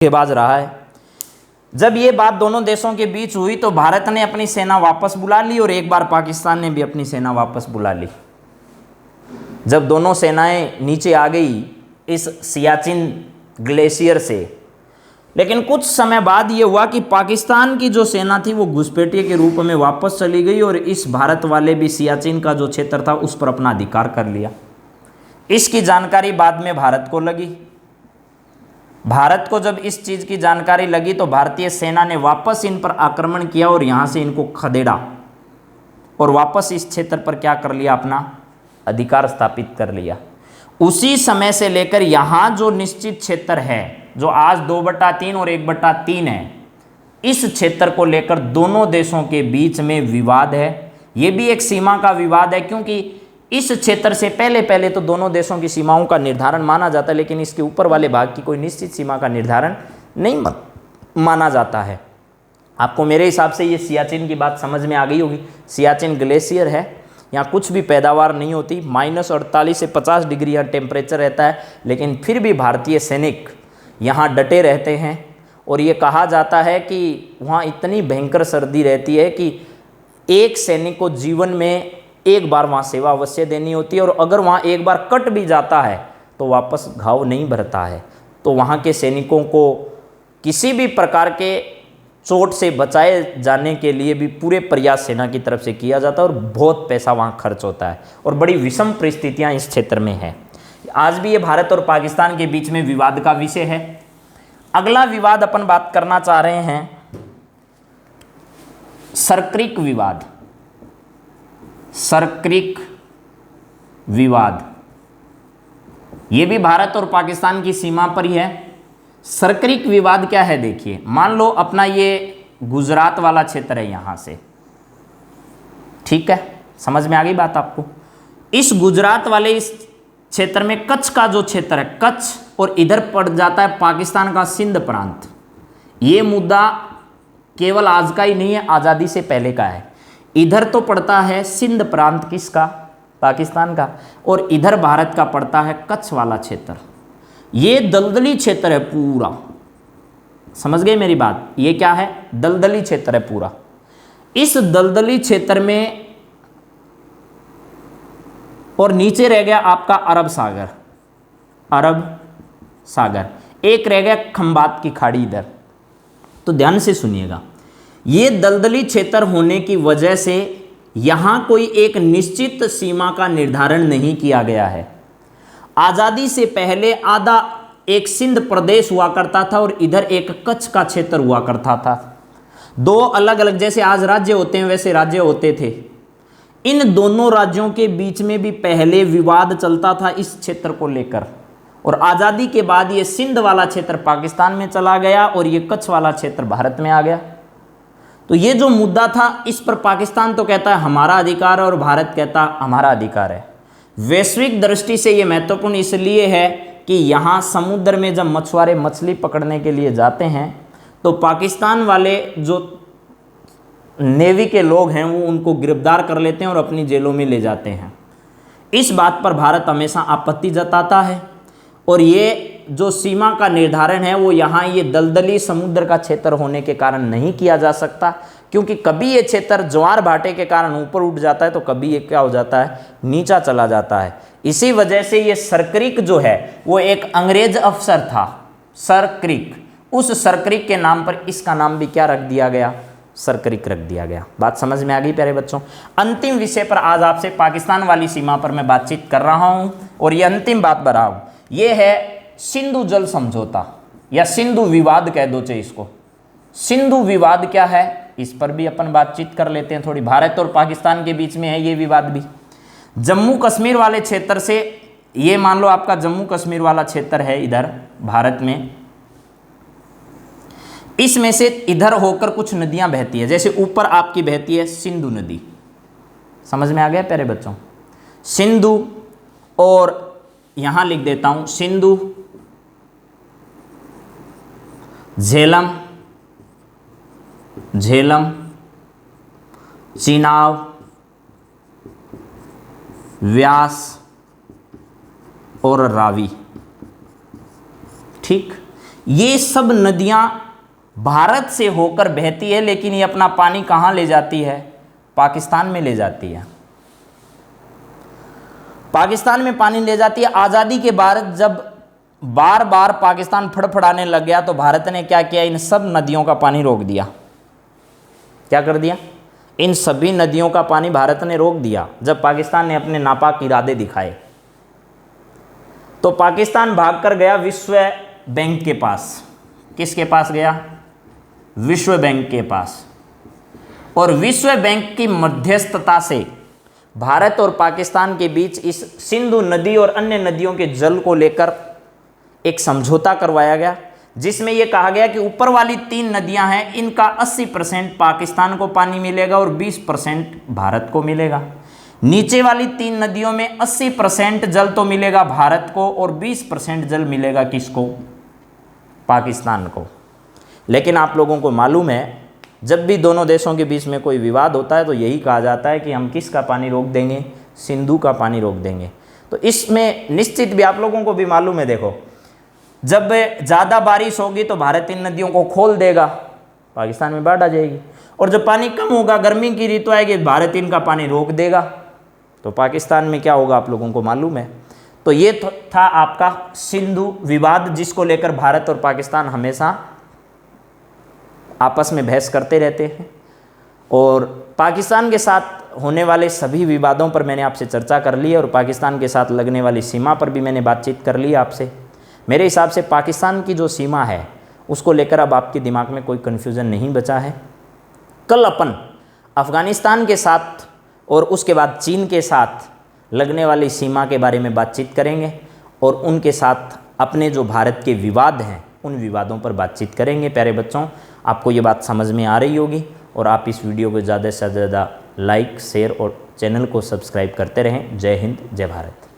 धोखेबाज रहा है। जब ये बात दोनों देशों के बीच हुई तो भारत ने अपनी सेना वापस बुला ली और एक बार पाकिस्तान ने भी अपनी सेना वापस बुला ली। जब दोनों सेनाएं नीचे आ गई इस सियाचिन ग्लेशियर से, लेकिन कुछ समय बाद ये हुआ कि पाकिस्तान की जो सेना थी वो घुसपैठिए के रूप में वापस चली गई और इस भारत वाले भी सियाचिन का जो क्षेत्र था उस पर अपना अधिकार कर लिया। इसकी जानकारी बाद में भारत को लगी। भारत को जब इस चीज़ की जानकारी लगी तो भारतीय सेना ने वापस इन पर आक्रमण किया और यहाँ से इनको खदेड़ा और वापस इस क्षेत्र पर क्या कर लिया, अपना अधिकार स्थापित कर लिया। उसी समय से लेकर यहाँ जो निश्चित क्षेत्र है, जो आज 2/3 और 1/3 है, इस क्षेत्र को लेकर दोनों देशों के बीच में विवाद है। ये भी एक सीमा का विवाद है, क्योंकि इस क्षेत्र से पहले तो दोनों देशों की सीमाओं का निर्धारण माना जाता है, लेकिन इसके ऊपर वाले भाग की कोई निश्चित सीमा का निर्धारण नहीं माना जाता है। आपको मेरे हिसाब से ये सियाचिन की बात समझ में आ गई होगी। सियाचिन ग्लेशियर है, यहाँ कुछ भी पैदावार नहीं होती, -48 से 50 डिग्री यहाँ टेम्परेचर रहता है, लेकिन फिर भी भारतीय सैनिक यहाँ डटे रहते हैं। और ये कहा जाता है कि वहाँ इतनी भयंकर सर्दी रहती है कि एक सैनिक को जीवन में एक बार वहाँ सेवा अवश्य देनी होती है, और अगर वहाँ एक बार कट भी जाता है तो वापस घाव नहीं भरता है। तो वहाँ के सैनिकों को किसी भी प्रकार के चोट से बचाए जाने के लिए भी पूरे प्रयास सेना की तरफ से किया जाता है, और बहुत पैसा वहाँ खर्च होता है, और बड़ी विषम परिस्थितियाँ इस क्षेत्र में हैं। आज भी ये भारत और पाकिस्तान के बीच में विवाद का विषय है। अगला विवाद अपन बात करना चाह रहे हैं, सरक्रिक विवाद। सरक्रिक विवाद ये भी भारत और पाकिस्तान की सीमा पर ही है। सरक्रिक विवाद क्या है, देखिए, मान लो अपना ये गुजरात वाला क्षेत्र है यहाँ से, ठीक है, समझ में आ गई बात आपको। इस गुजरात वाले इस क्षेत्र में कच्छ का जो क्षेत्र है, कच्छ, और इधर पड़ जाता है पाकिस्तान का सिंध प्रांत। ये मुद्दा केवल आज का ही नहीं है, आज़ादी से पहले का है। इधर तो पड़ता है सिंध प्रांत, किसका, पाकिस्तान का, और इधर भारत का पड़ता है कच्छ वाला क्षेत्र। ये दलदली क्षेत्र है पूरा, समझ गए मेरी बात। ये क्या है, दलदली क्षेत्र है पूरा। इस दलदली क्षेत्र में, और नीचे रह गया आपका अरब सागर, अरब सागर, एक रह गया खंबात की खाड़ी इधर। तो ध्यान से सुनिएगा, ये दलदली क्षेत्र होने की वजह से यहाँ कोई एक निश्चित सीमा का निर्धारण नहीं किया गया है। आज़ादी से पहले आधा एक सिंध प्रदेश हुआ करता था और इधर एक कच्छ का क्षेत्र हुआ करता था। दो अलग अलग, जैसे आज राज्य होते हैं वैसे राज्य होते थे। इन दोनों राज्यों के बीच में भी पहले विवाद चलता था इस क्षेत्र को लेकर, और आज़ादी के बाद ये सिंध वाला क्षेत्र पाकिस्तान में चला गया और ये कच्छ वाला क्षेत्र भारत में आ गया। तो ये जो मुद्दा था, इस पर पाकिस्तान तो कहता है हमारा अधिकार है और भारत कहता है हमारा अधिकार है। वैश्विक दृष्टि से ये महत्वपूर्ण इसलिए है कि यहाँ समुद्र में जब मछुआरे मछली पकड़ने के लिए जाते हैं तो पाकिस्तान वाले जो नेवी के लोग हैं वो उनको गिरफ्तार कर लेते हैं और अपनी जेलों में ले जाते हैं। इस बात पर भारत हमेशा आपत्ति जताता है, और ये जो सीमा का निर्धारण है वो यहाँ ये दलदली समुद्र का क्षेत्र होने के कारण नहीं किया जा सकता, क्योंकि कभी ये क्षेत्र ज्वार भाटे के कारण ऊपर उठ जाता है तो कभी ये क्या हो जाता है, नीचा चला जाता है। इसी वजह से ये सरक्रिक जो है वो एक अंग्रेज अफसर था, सरक्रिक। उस सरक्रिक के नाम पर इसका नाम भी क्या रख दिया गया, सरक्रिक रख दिया गया। बात समझ में आ गई प्यारे बच्चों। अंतिम विषय पर आज आपसे पाकिस्तान वाली सीमा पर मैं बातचीत कर रहा हूँ, और ये अंतिम बात बता रहा हूँ। ये है सिंधु जल समझौता, या सिंधु विवाद कह दो चाहे इसको। सिंधु विवाद क्या है, इस पर भी अपन बातचीत कर लेते हैं थोड़ी। भारत और पाकिस्तान के बीच में है ये विवाद भी। जम्मू कश्मीर वाले क्षेत्र से, ये मान लो आपका जम्मू कश्मीर वाला क्षेत्र है इधर भारत में, इसमें से इधर होकर कुछ नदियां बहती है। जैसे ऊपर आपकी बहती है सिंधु नदी, समझ में आ गया प्यारे बच्चों, सिंधु, और यहां लिख देता हूं सिंधु, झेलम, झेलम, चिनाब, व्यास और रावी, ठीक। ये सब नदियां भारत से होकर बहती है, लेकिन ये अपना पानी कहां ले जाती है? पाकिस्तान में ले जाती है। पाकिस्तान में पानी ले जाती है। आज़ादी के बाद जब बार बार पाकिस्तान फड़फड़ाने लग गया तो भारत ने क्या किया? इन सब नदियों का पानी रोक दिया। क्या कर दिया? इन सभी नदियों का पानी भारत ने रोक दिया जब पाकिस्तान ने अपने नापाक इरादे दिखाए। तो पाकिस्तान भागकर गया विश्व बैंक के पास। किसके पास गया? विश्व बैंक के पास। और विश्व बैंक की मध्यस्थता से भारत और पाकिस्तान के बीच इस सिंधु नदी और अन्य नदियों के जल को लेकर एक समझौता करवाया गया, जिसमें यह कहा गया कि ऊपर वाली 3 नदियां हैं, इनका 80% पाकिस्तान को पानी मिलेगा और 20% भारत को मिलेगा। नीचे वाली 3 नदियों में 80% जल तो मिलेगा भारत को और 20% जल मिलेगा किसको? पाकिस्तान को। लेकिन आप लोगों को मालूम है, जब भी दोनों देशों के बीच में कोई विवाद होता है तो यही कहा जाता है कि हम किसका पानी रोक देंगे? सिंधु का पानी रोक देंगे। तो इसमें निश्चित भी आप लोगों को भी मालूम है, देखो जब ज़्यादा बारिश होगी तो भारत इन नदियों को खोल देगा, पाकिस्तान में बाढ़ आ जाएगी। और जब पानी कम होगा, गर्मी की ऋतु आएगी, भारत इनका पानी रोक देगा, तो पाकिस्तान में क्या होगा आप लोगों को मालूम है। तो ये था आपका सिंधु विवाद, जिसको लेकर भारत और पाकिस्तान हमेशा आपस में बहस करते रहते हैं। और पाकिस्तान के साथ होने वाले सभी विवादों पर मैंने आपसे चर्चा कर ली है, और पाकिस्तान के साथ लगने वाली सीमा पर भी मैंने बातचीत कर ली आपसे। मेरे हिसाब से पाकिस्तान की जो सीमा है उसको लेकर अब आपके दिमाग में कोई कन्फ्यूज़न नहीं बचा है। कल अपन अफ़गानिस्तान के साथ और उसके बाद चीन के साथ लगने वाली सीमा के बारे में बातचीत करेंगे, और उनके साथ अपने जो भारत के विवाद हैं उन विवादों पर बातचीत करेंगे। प्यारे बच्चों, आपको ये बात समझ में आ रही होगी, और आप इस वीडियो को ज़्यादा से ज़्यादा लाइक, शेयर और चैनल को सब्सक्राइब करते रहें। जय हिंद, जय भारत।